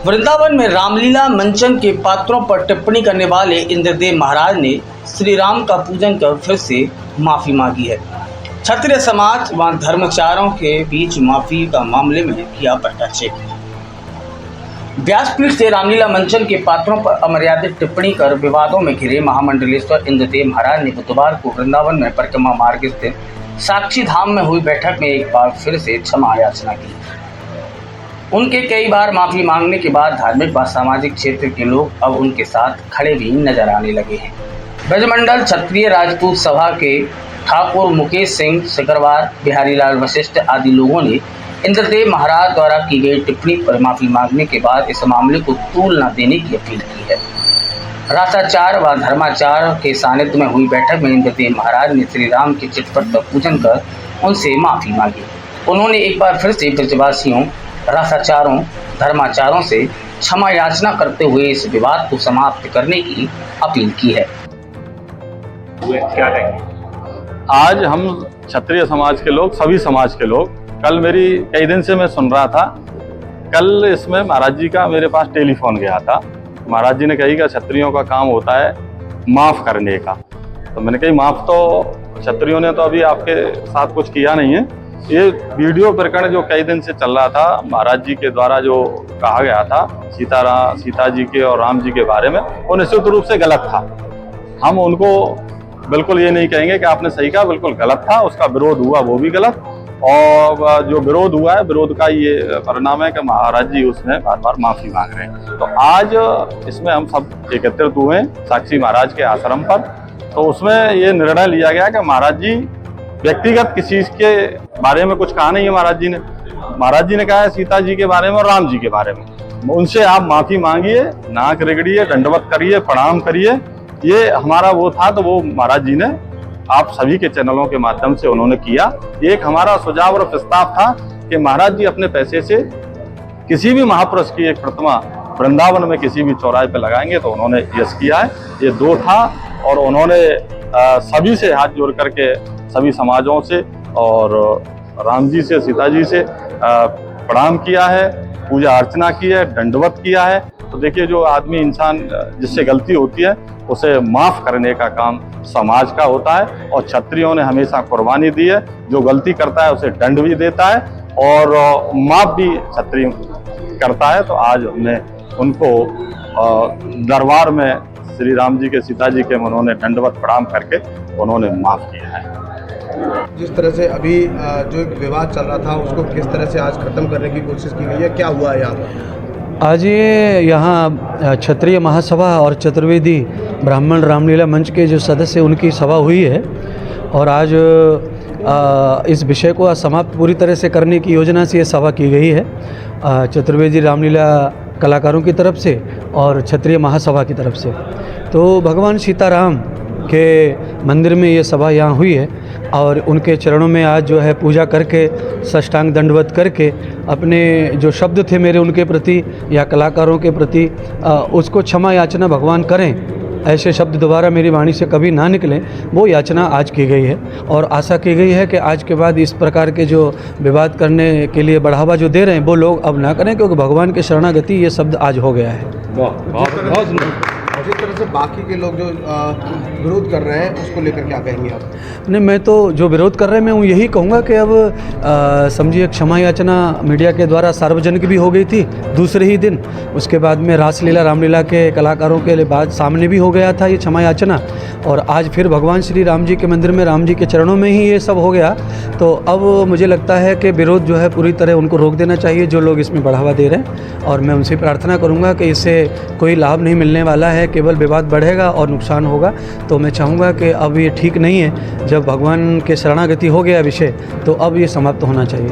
वृंदावन में रामलीला मंचन के पात्रों पर टिप्पणी करने वाले इंद्रदेव महाराज ने श्री राम का पूजन कर फिर से माफी मांगी है। क्षत्रिय समाज व धर्माचार्यों के बीच माफी का मामले में किया पटाक्षेप। व्यासपीठ से रामलीला मंचन के पात्रों पर अमर्यादित टिप्पणी कर विवादों में घिरे महामंडलेश्वर इंद्रदेव महाराज ने बुधवार को वृंदावन में परिक्रमा मार्ग स्थित साक्षी धाम में हुई बैठक में एक बार फिर से क्षमा याचना की। उनके कई बार माफी मांगने के बाद धार्मिक व सामाजिक क्षेत्र के लोग अब उनके साथ खड़े भी नजर आने लगे हैं। ब्रजमंडल क्षत्रिय राजपूत सभा के ठाकुर मुकेश सिंह सिकरवार, बिहारी लाल वशिष्ठ आदि लोगों ने इंद्रदेव महाराज द्वारा की गई टिप्पणी पर माफी मांगने के बाद इस मामले को तूल न देने की अपील की है। रासाचार व धर्माचार के सानिध्य में हुई बैठक में इंद्रदेव महाराज ने श्री राम के चितपट पर पूजन कर उनसे माफी मांगी। उन्होंने एक बार फिर से ब्रजवासियों, रासाचारों, धर्माचारों से क्षमा याचना करते हुए इस विवाद को समाप्त करने की अपील की है। आज हम क्षत्रिय समाज के लोग, सभी समाज के लोग, कल मेरी कई दिन से मैं सुन रहा था, कल इसमें महाराज जी का मेरे पास टेलीफोन गया था। महाराज जी ने कही कि क्षत्रियों का काम होता है माफ़ करने का। तो मैंने कही माफ़ तो क्षत्रियों ने तो अभी आपके साथ कुछ किया नहीं है। ये वीडियो प्रकरण जो कई दिन से चल रहा था, महाराज जी के द्वारा जो कहा गया था सीता जी के और राम जी के बारे में, वो निश्चित रूप से गलत था। हम उनको बिल्कुल ये नहीं कहेंगे कि आपने सही कहा, बिल्कुल गलत था। उसका विरोध हुआ वो भी गलत, और जो विरोध हुआ है, विरोध का ये परिणाम है कि महाराज जी उसमें बार बार माफी मांग रहे हैं। तो आज इसमें हम सब एकत्रित हुए साक्षी महाराज के आश्रम पर। तो उसमें ये निर्णय लिया गया कि महाराज जी व्यक्तिगत किसी के बारे में कुछ कहा नहीं है। महाराज जी ने कहा है सीता जी के बारे में और राम जी के बारे में। उनसे आप माफी मांगिए, नाक रगड़िए, दंडवत करिए, प्रणाम करिए। ये हमारा वो था, तो वो महाराज जी ने आप सभी के चैनलों के माध्यम से उन्होंने किया। एक हमारा सुझाव और प्रस्ताव था कि महाराज जी अपने पैसे से किसी भी महापुरुष की एक प्रतिमा वृंदावन में किसी भी चौराहे पे लगाएंगे, तो उन्होंने यस किया है। ये दो था, और उन्होंने सभी से हाथ जोड़ करके, सभी समाजों से और राम जी से, सीता जी से प्रणाम किया है, पूजा अर्चना की है, दंडवत किया है। तो देखिए, जो आदमी, इंसान जिससे गलती होती है उसे माफ़ करने का काम समाज का होता है, और क्षत्रियों ने हमेशा कुर्बानी दी है। जो गलती करता है उसे दंड भी देता है और माफ़ भी क्षत्रिय करता है। तो आज हमने उनको दरबार में श्री राम जी के, सीता जी के उन्होंने दंडवत प्रणाम करके उन्होंने माफ़ किया है। जिस तरह से अभी जो एक विवाद चल रहा था, उसको किस तरह से आज खत्म करने की कोशिश की गई है, क्या हुआ है यहाँ? आज ये यहाँ क्षत्रिय महासभा और चतुर्वेदी ब्राह्मण रामलीला मंच के जो सदस्य, उनकी सभा हुई है, और आज इस विषय को समाप्त पूरी तरह से करने की योजना से ये सभा की गई है, चतुर्वेदी रामलीला कलाकारों की तरफ से और क्षत्रिय महासभा की तरफ से। तो भगवान सीताराम के मंदिर में ये सभा यहाँ हुई है, और उनके चरणों में आज जो है पूजा करके, साष्टांग दंडवत करके, अपने जो शब्द थे मेरे उनके प्रति या कलाकारों के प्रति, उसको क्षमा याचना भगवान करें, ऐसे शब्द दोबारा मेरी वाणी से कभी ना निकलें, वो याचना आज की गई है। और आशा की गई है कि आज के बाद इस प्रकार के जो विवाद करने के लिए बढ़ावा जो दे रहे हैं वो लोग अब ना करें, क्योंकि भगवान के शरणागति ये शब्द आज हो गया है। जिस तरह से बाकी के लोग जो विरोध कर रहे हैं, उसको लेकर क्या कहेंगे आप? नहीं, मैं तो जो विरोध कर रहे हैं, मैं यही कहूँगा कि अब समझिए, क्षमा याचना मीडिया के द्वारा सार्वजनिक भी हो गई थी दूसरे ही दिन। उसके बाद में रासलीला रामलीला के कलाकारों के बाद सामने भी हो गया था ये क्षमा याचना, और आज फिर भगवान श्री राम जी के मंदिर में राम जी के चरणों में ही ये सब हो गया। तो अब मुझे लगता है कि विरोध जो है पूरी तरह उनको रोक देना चाहिए, जो लोग इसमें बढ़ावा दे रहे हैं। और मैं उनसे प्रार्थना करूँगा कि इससे कोई लाभ नहीं मिलने वाला है, केवल विवाद बढ़ेगा और नुकसान होगा। तो मैं चाहूँगा कि अब ये ठीक नहीं है, जब भगवान के शरणागति हो गया विषय, तो अब ये समाप्त होना चाहिए।